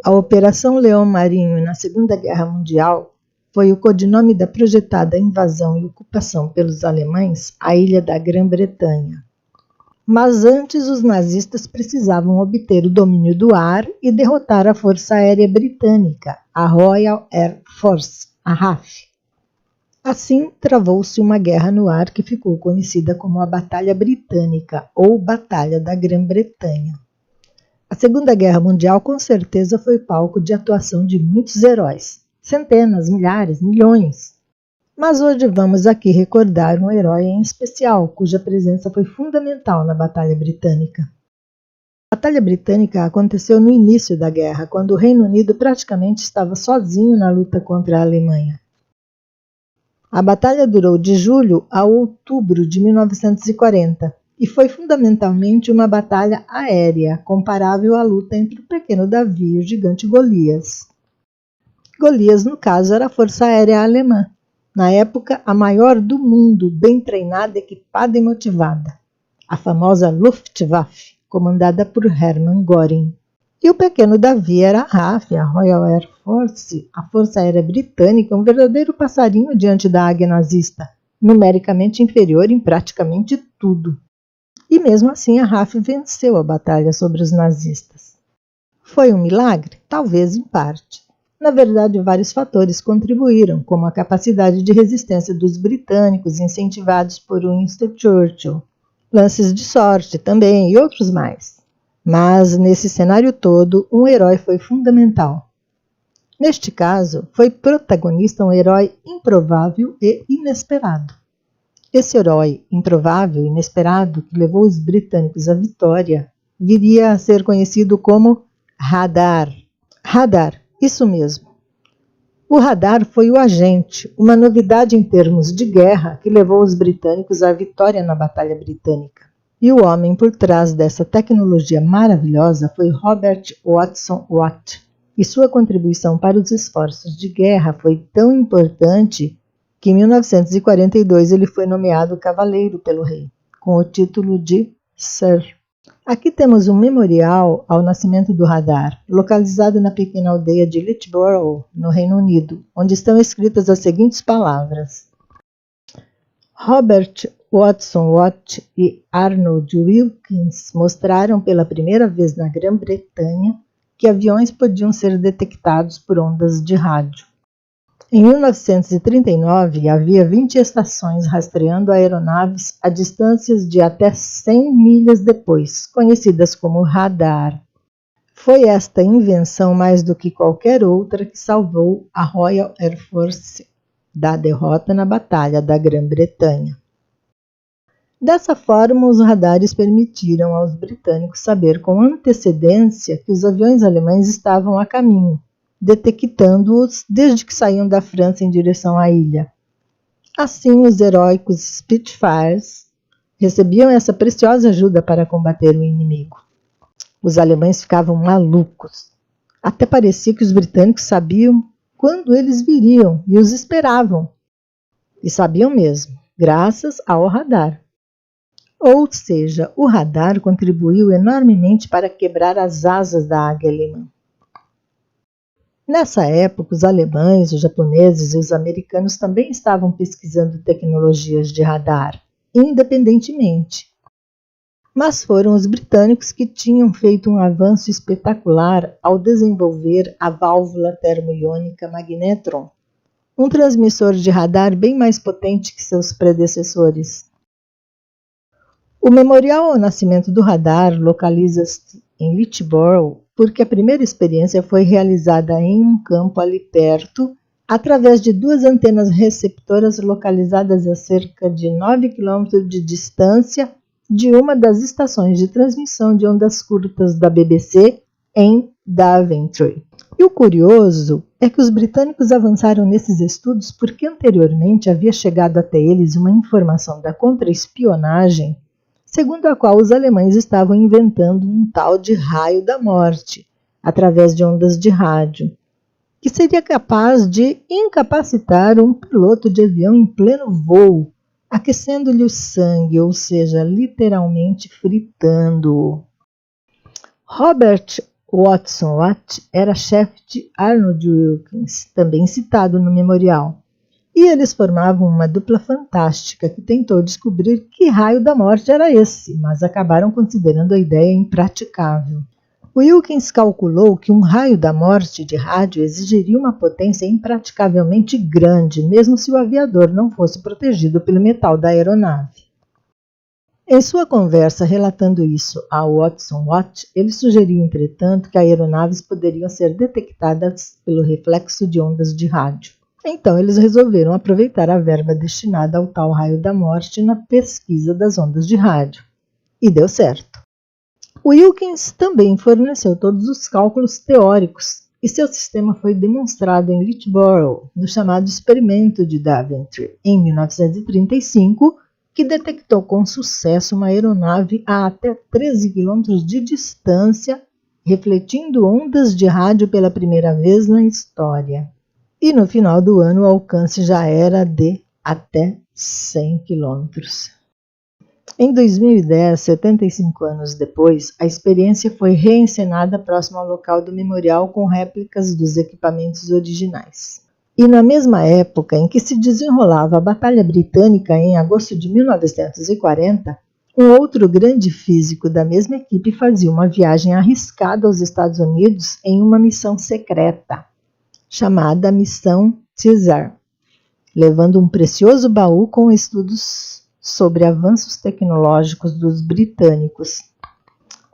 A Operação Leão Marinho na Segunda Guerra Mundial foi o codinome da projetada invasão e ocupação pelos alemães à ilha da Grã-Bretanha. Mas antes os nazistas precisavam obter o domínio do ar e derrotar a Força Aérea Britânica, a Royal Air Force, a RAF. Assim, travou-se uma guerra no ar que ficou conhecida como a Batalha Britânica ou Batalha da Grã-Bretanha. A Segunda Guerra Mundial com certeza foi palco de atuação de muitos heróis, centenas, milhares, milhões. Mas hoje vamos aqui recordar um herói em especial, cuja presença foi fundamental na Batalha Britânica. A Batalha Britânica aconteceu no início da guerra, quando o Reino Unido praticamente estava sozinho na luta contra a Alemanha. A batalha durou de julho a outubro de 1940 e foi fundamentalmente uma batalha aérea, comparável à luta entre o pequeno Davi e o gigante Golias. Golias, no caso, era a Força Aérea Alemã. Na época, a maior do mundo, bem treinada, equipada e motivada. A famosa Luftwaffe, comandada por Hermann Göring. E o pequeno Davi era a RAF, a Royal Air Force, a Força Aérea Britânica, um verdadeiro passarinho diante da águia nazista, numericamente inferior em praticamente tudo. E mesmo assim a RAF venceu a batalha sobre os nazistas. Foi um milagre? Talvez em parte. Na verdade, vários fatores contribuíram, como a capacidade de resistência dos britânicos incentivados por Winston Churchill, lances de sorte também e outros mais. Mas, nesse cenário todo, um herói foi fundamental. Neste caso, foi protagonista um herói improvável e inesperado. Esse herói improvável e inesperado que levou os britânicos à vitória viria a ser conhecido como radar. Radar. Isso mesmo. O radar foi o agente, uma novidade em termos de guerra que levou os britânicos à vitória na Batalha Britânica. E o homem por trás dessa tecnologia maravilhosa foi Robert Watson Watt. E sua contribuição para os esforços de guerra foi tão importante que em 1942 ele foi nomeado cavaleiro pelo rei, com o título de Sir. Aqui temos um memorial ao nascimento do radar, localizado na pequena aldeia de Loughborough, no Reino Unido, onde estão escritas as seguintes palavras. Robert Watson Watt e Arnold Wilkins mostraram pela primeira vez na Grã-Bretanha que aviões podiam ser detectados por ondas de rádio. Em 1939, havia 20 estações rastreando aeronaves a distâncias de até 100 milhas depois, conhecidas como radar. Foi esta invenção, mais do que qualquer outra, que salvou a Royal Air Force da derrota na Batalha da Grã-Bretanha. Dessa forma, os radares permitiram aos britânicos saber com antecedência que os aviões alemães estavam a caminho, detectando-os desde que saíam da França em direção à ilha. Assim, os heróicos Spitfires recebiam essa preciosa ajuda para combater o inimigo. Os alemães ficavam malucos. Até parecia que os britânicos sabiam quando eles viriam e os esperavam. E sabiam mesmo, graças ao radar. Ou seja, o radar contribuiu enormemente para quebrar as asas da águia alemã. Nessa época, os alemães, os japoneses e os americanos também estavam pesquisando tecnologias de radar, independentemente. Mas foram os britânicos que tinham feito um avanço espetacular ao desenvolver a válvula termoiônica magnetron, um transmissor de radar bem mais potente que seus predecessores. O memorial ao nascimento do radar localiza-se em Loughborough porque a primeira experiência foi realizada em um campo ali perto, através de duas antenas receptoras localizadas a cerca de 9 km de distância de uma das estações de transmissão de ondas curtas da BBC em Daventry. E o curioso é que os britânicos avançaram nesses estudos porque anteriormente havia chegado até eles uma informação da contra-espionagem segundo a qual os alemães estavam inventando um tal de raio da morte, através de ondas de rádio, que seria capaz de incapacitar um piloto de avião em pleno voo, aquecendo-lhe o sangue, ou seja, literalmente fritando-o. Robert Watson Watt era chefe de Arnold Wilkins, também citado no memorial, e eles formavam uma dupla fantástica que tentou descobrir que raio da morte era esse, mas acabaram considerando a ideia impraticável. Wilkins calculou que um raio da morte de rádio exigiria uma potência impraticavelmente grande, mesmo se o aviador não fosse protegido pelo metal da aeronave. Em sua conversa relatando isso a Watson Watt, ele sugeriu, entretanto, que aeronaves poderiam ser detectadas pelo reflexo de ondas de rádio. Então, eles resolveram aproveitar a verba destinada ao tal raio da morte na pesquisa das ondas de rádio. E deu certo. Wilkins também forneceu todos os cálculos teóricos e seu sistema foi demonstrado em Loughborough, no chamado experimento de Daventry, em 1935, que detectou com sucesso uma aeronave a até 13 km de distância, refletindo ondas de rádio pela primeira vez na história. E no final do ano o alcance já era de até 100 km. Em 2010, 75 anos depois, a experiência foi reencenada próximo ao local do memorial com réplicas dos equipamentos originais. E na mesma época em que se desenrolava a Batalha Britânica, em agosto de 1940, um outro grande físico da mesma equipe fazia uma viagem arriscada aos Estados Unidos em uma missão secreta, chamada Missão Caesar, levando um precioso baú com estudos sobre avanços tecnológicos dos britânicos.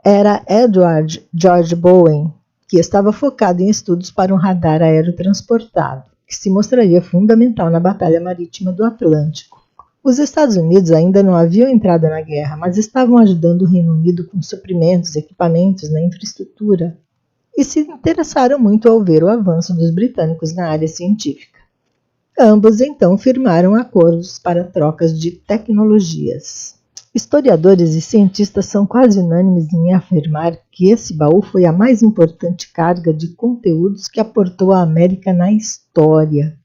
Era Edward George Bowen, que estava focado em estudos para um radar aerotransportado, que se mostraria fundamental na Batalha Marítima do Atlântico. Os Estados Unidos ainda não haviam entrado na guerra, mas estavam ajudando o Reino Unido com suprimentos, equipamentos na infraestrutura, e se interessaram muito ao ver o avanço dos britânicos na área científica. Ambos então firmaram acordos para trocas de tecnologias. Historiadores e cientistas são quase unânimes em afirmar que esse baú foi a mais importante carga de conteúdos que aportou a América na história.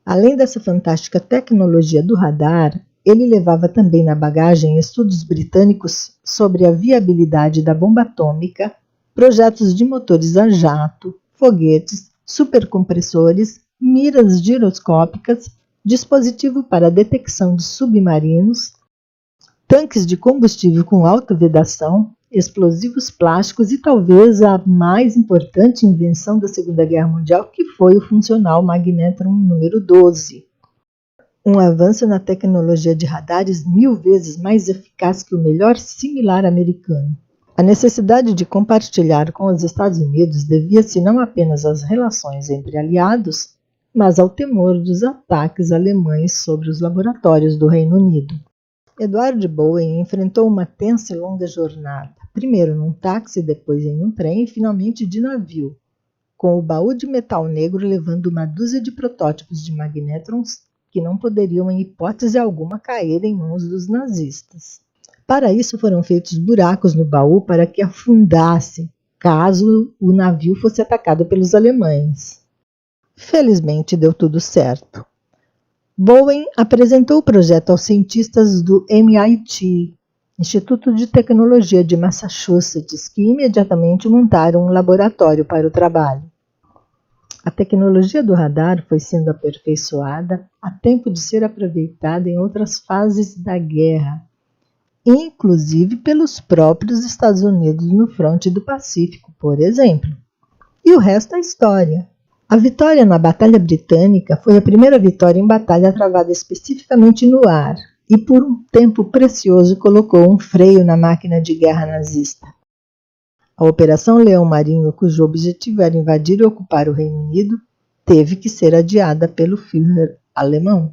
Além dessa fantástica tecnologia do radar, ele levava também na bagagem estudos britânicos sobre a viabilidade da bomba atômica, projetos de motores a jato, foguetes, supercompressores, miras giroscópicas, dispositivo para detecção de submarinos, tanques de combustível com alta vedação, explosivos plásticos e talvez a mais importante invenção da Segunda Guerra Mundial, que foi o funcional magnetron número 12. Um avanço na tecnologia de radares 1000 vezes mais eficaz que o melhor similar americano. A necessidade de compartilhar com os Estados Unidos devia-se não apenas às relações entre aliados, mas ao temor dos ataques alemães sobre os laboratórios do Reino Unido. Edward Bowen enfrentou uma tensa e longa jornada, primeiro num táxi, depois em um trem e finalmente de navio, com o baú de metal negro levando uma dúzia de protótipos de magnétrons que não poderiam em hipótese alguma cair em mãos dos nazistas. Para isso foram feitos buracos no baú para que afundasse, caso o navio fosse atacado pelos alemães. Felizmente deu tudo certo. Bowen apresentou o projeto aos cientistas do MIT, Instituto de Tecnologia de Massachusetts, que imediatamente montaram um laboratório para o trabalho. A tecnologia do radar foi sendo aperfeiçoada a tempo de ser aproveitada em outras fases da guerra, inclusive pelos próprios Estados Unidos no fronte do Pacífico, por exemplo. E o resto é história. A vitória na Batalha Britânica foi a primeira vitória em batalha travada especificamente no ar e por um tempo precioso colocou um freio na máquina de guerra nazista. A Operação Leão Marinho, cujo objetivo era invadir e ocupar o Reino Unido, teve que ser adiada pelo Führer alemão.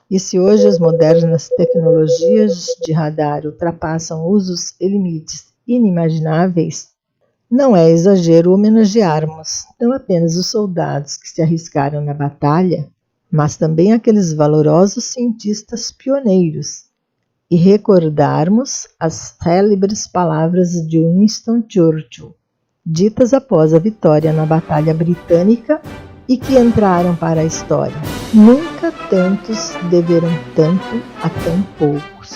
E se hoje as modernas tecnologias de radar ultrapassam usos e limites inimagináveis, não é exagero homenagearmos não apenas os soldados que se arriscaram na batalha, mas também aqueles valorosos cientistas pioneiros, e recordarmos as célebres palavras de Winston Churchill, ditas após a vitória na Batalha Britânica e que entraram para a história. Nunca tantos deveram tanto a tão poucos.